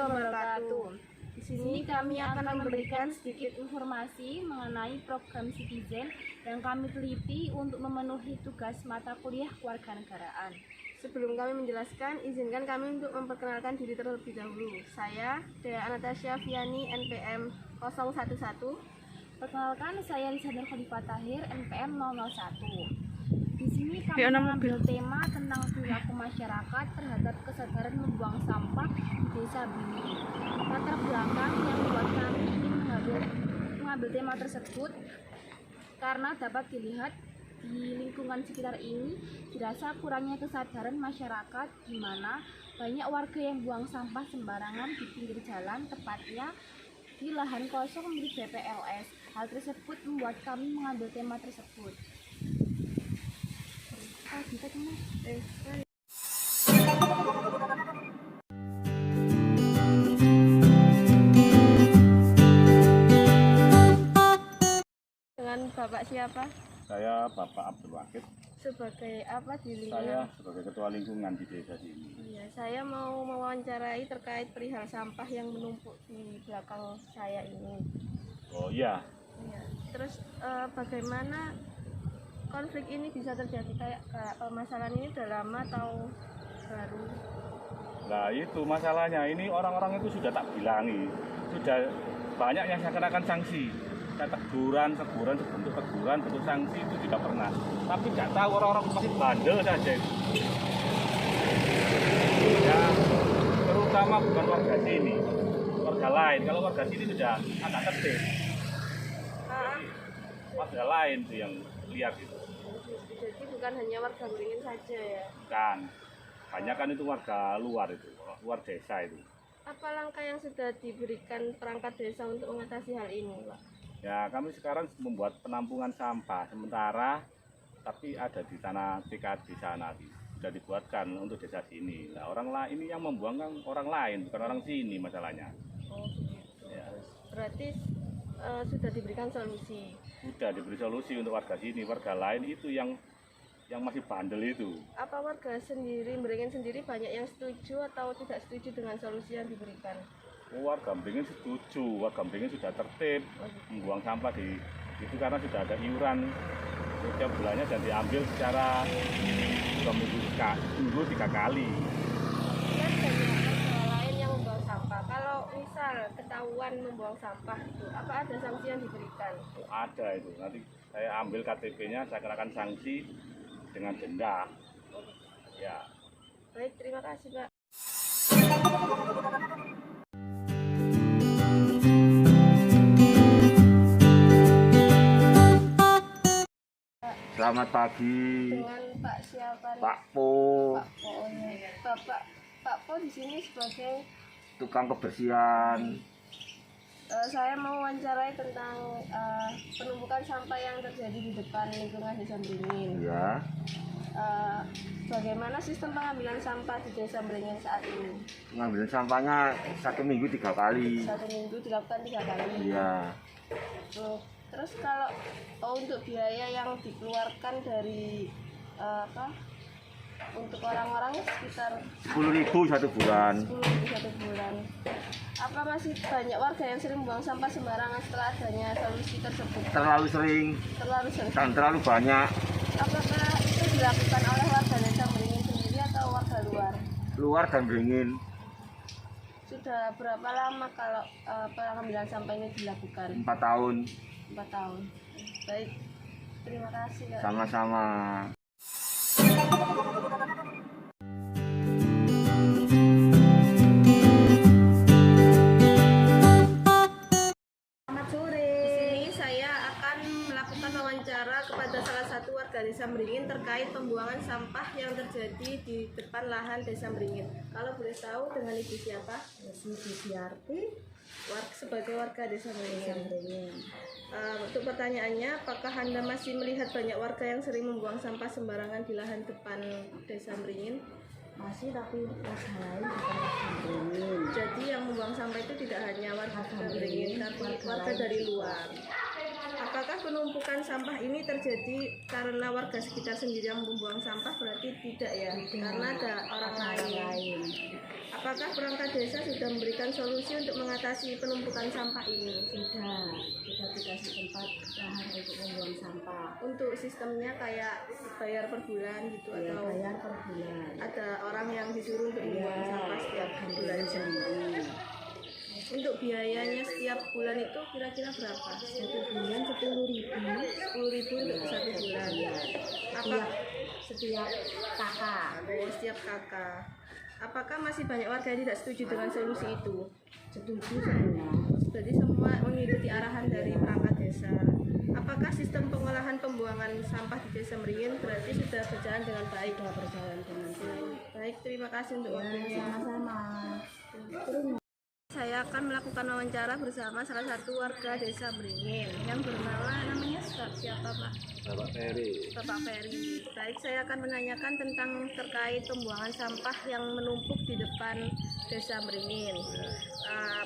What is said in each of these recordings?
wabarakatuh. Di sini kami akan memberikan sedikit informasi mengenai program Citizen yang kami teliti untuk memenuhi tugas mata kuliah kewarganegaraan. Sebelum kami menjelaskan, izinkan kami untuk memperkenalkan diri terlebih dahulu. Saya Dea Anastasia Viani, NPM 011. Perkenalkan, saya Lisandar Khalifah Tahir, NPM 001. Di sini kami mengambil tema tentang perilaku masyarakat terhadap kesadaran membuang sampah di Desa Bringin. Latar belakang yang membuat kami ingin mengambil tema tersebut karena dapat dilihat di lingkungan sekitar ini dirasa kurangnya kesadaran masyarakat, di mana banyak warga yang buang sampah sembarangan di pinggir jalan, tepatnya di lahan kosong milik BPLS. Hal tersebut membuat kami mengambil tema tersebut. Dengan Bapak siapa? Saya Bapak Abdul Wahid. Sebagai apa di lingkungan? Saya sebagai ketua lingkungan di desa sini. Iya, saya mau mewawancarai terkait perihal sampah yang menumpuk di belakang saya ini. Oh iya. Iya. Terus bagaimana konflik ini bisa terjadi? Kayak permasalahan ini udah lama atau baru? Nah itu masalahnya, ini orang-orang itu sudah tak bilangi, sudah banyak yang saya kenakan sanksi. Saya teguran, bentuk teguran, bentuk sanksi itu juga pernah. Tapi nggak tahu, orang-orang masih bandel saja itu. Ya, terutama bukan warga sini, warga lain. Kalau warga sini sudah agak tertib. Warga lain tuh yang lihat itu. Jadi bukan hanya warga Beringin saja ya? Bukan, banyak kan itu warga luar itu, luar desa itu. Apa langkah yang sudah diberikan perangkat desa untuk mengatasi hal ini, Pak? Ya, kami sekarang membuat penampungan sampah sementara, tapi ada di tanah TK di sana sudah dibuatkan untuk desa sini. Nah, orang lain ini yang membuang kan orang lain, bukan orang sini masalahnya. Oh, ya. Berarti sudah diberikan solusi. Sudah diberi solusi untuk warga sini, warga lain itu yang masih bandel itu. Apa warga sendiri, Beringin sendiri banyak yang setuju atau tidak setuju dengan solusi yang diberikan? Warga Beringin setuju, warga Beringin sudah tertib membuang sampah di itu karena sudah ada iuran setiap bulannya dan diambil secara seminggu 3 kali. Kan banyak masalah lain yang membuang sampah. Kalau misal ketahuan membuang sampah itu, apa ada sanksi yang diberikan? Ada itu, nanti saya ambil KTP-nya, saya kenakan sanksi dengan denda. Ya. Baik, terima kasih, Pak. Selamat pagi. Dengan Pak siapa? Pak Po. Pak Po. Pak Po di sini sebagai Tukang kebersihan. saya mau wawancarai tentang penumpukan sampah yang terjadi di depan lingkungan Desa Beringin. Ya. Bagaimana sistem pengambilan sampah di Desa Beringin saat ini? Pengambilan sampahnya 1 minggu 3 kali. 1 minggu dilakukan 3 kali. Iya. Terus kalau untuk biaya yang dikeluarkan dari untuk orang-orang sekitar 10.000 1 bulan. 10.000 1 bulan. Apa masih banyak warga yang sering buang sampah sembarangan setelah adanya solusi tersebut? Terlalu sering dan terlalu banyak. Apakah itu dilakukan oleh warga Desa Beringin sendiri atau warga luar? Luar dan Beringin. Sudah berapa lama kalau pengambilan sampah ini dilakukan? 4 tahun. 4 tahun. Baik, terima kasih, Kak. Sama-sama. Selamat sore. Di sini saya akan melakukan wawancara kepada salah satu warga Desa Beringin terkait pembuangan sampah yang terjadi di depan lahan Desa Beringin. Kalau boleh tahu dengan Ibu siapa? Ibu Biarti, Sebagai warga Desa Beringin. Untuk pertanyaannya, apakah Anda masih melihat banyak warga yang sering membuang sampah sembarangan di lahan depan Desa Beringin? masih tapi warga lain bukan warga Beringin. Jadi yang membuang sampah itu tidak hanya warga Beringin, tapi warga dari luar. Apakah penumpukan sampah ini terjadi karena warga sekitar sendiri yang membuang sampah? Berarti tidak ya, karena ada orang lain. Apakah perangkat desa sudah memberikan solusi untuk mengatasi penumpukan sampah ini? Sudah dikasih tempat lahan untuk membuang sampah. Untuk sistemnya kayak bayar per bulan gitu Ya, atau bayar per bulan. ada orang yang disuruh untuk membuang sampah setiap bulan sendiri. Untuk biayanya setiap bulan itu kira-kira berapa? 1 bulan 10.000. 10.000 untuk 1 bulan. Apa Setiap kakak. setiap kakak? Apakah masih banyak warga yang tidak setuju dengan solusi itu? Setuju semua. Berarti semua mengikuti arahan dari perangkat desa. Apakah sistem pengolahan pembuangan sampah di Desa Meringin berarti sudah berjalan dengan baik? Sudah berjalan dengan baik. Baik, terima kasih untuk waktunya. Sama-sama. Saya akan melakukan wawancara bersama salah satu warga Desa Meringin yang namanya siapa Pak? Bapak Ferry. Bapak Ferry. Baik, saya akan menanyakan tentang terkait pembuangan sampah yang menumpuk di depan Desa Meringin.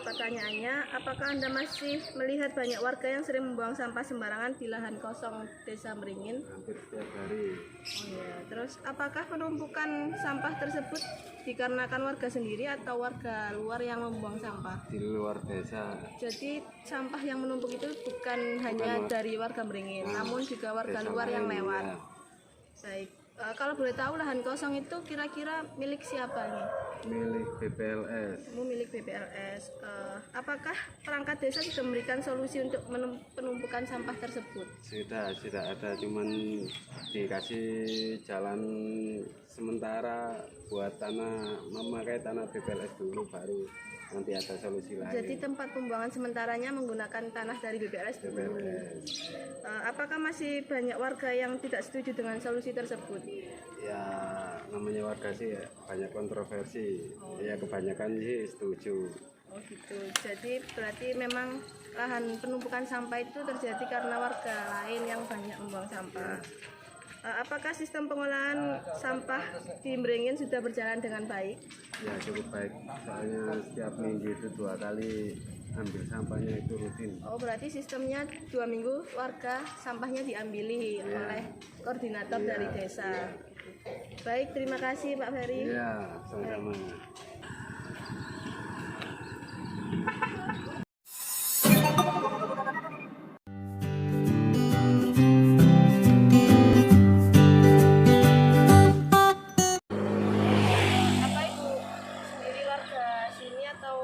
Pertanyaannya, apakah Anda masih melihat banyak warga yang sering membuang sampah sembarangan di lahan kosong Desa Meringin? Hampir setiap hari. Oh ya. Terus, apakah penumpukan sampah tersebut dikarenakan warga sendiri atau warga luar yang membuang sampah? Di luar desa. Jadi sampah yang menumpuk itu bukan hanya dari warga Meringin, namun juga warga luar yang lewat. Baik, kalau boleh tahu lahan kosong itu kira-kira milik siapa nih? Milik BPLS. Milik BPLS. Apakah perangkat desa sudah memberikan solusi untuk penumpukan sampah tersebut? Sudah ada, cuman dikasih jalan sementara buat memakai tanah BPLS dulu, baru nanti ada solusi lain. Jadi tempat pembuangan sementaranya menggunakan tanah dari BPLS dulu. Apakah masih banyak warga yang tidak setuju dengan solusi tersebut? Ya namanya warga sih ya, banyak kontroversi. Ya kebanyakan sih setuju. Oh gitu. Jadi berarti memang lahan penumpukan sampah itu terjadi karena warga lain yang banyak membuang sampah. Apakah sistem pengolahan sampah di Meringin sudah berjalan dengan baik? Ya cukup baik, soalnya setiap minggu itu 2 kali ambil sampahnya itu rutin. Oh berarti sistemnya 2 minggu warga sampahnya diambili oleh koordinator dari desa. Baik, terima kasih Pak Ferry. Iya, sama-sama. Apa Ibu sendiri warga sini atau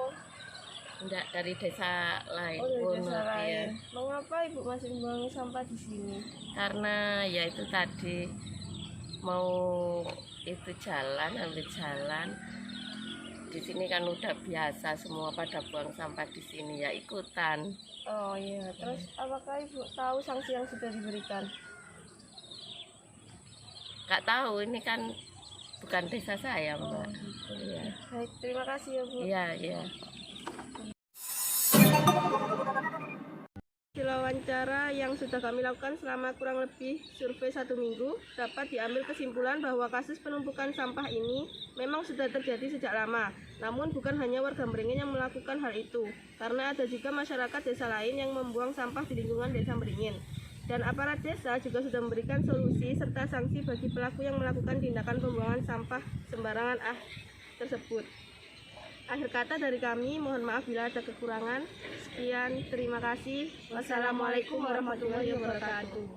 Enggak, dari desa lain dari pun desa ya. lain? Mengapa Ibu masih membuang sampah di sini? Karena ya itu tadi mau itu jalan, ambil jalan. Di sini kan udah biasa semua pada buang sampah di sini, ya ikutan. Oh iya, terus apakah Ibu tahu sanksi yang sudah diberikan? Nggak tahu, ini kan bukan desa saya, Mbak. Iya, Baik, terima kasih ya Bu. iya, iya. Wawancara yang sudah kami lakukan selama kurang lebih survei 1 minggu dapat diambil kesimpulan bahwa kasus penumpukan sampah ini memang sudah terjadi sejak lama. Namun bukan hanya warga Meringin yang melakukan hal itu, karena ada juga masyarakat desa lain yang membuang sampah di lingkungan Desa Meringin. Dan aparat desa juga sudah memberikan solusi serta sanksi bagi pelaku yang melakukan tindakan pembuangan sampah sembarangan tersebut. Akhir kata dari kami, mohon maaf bila ada kekurangan. Sekian, terima kasih. Wassalamualaikum warahmatullahi wabarakatuh.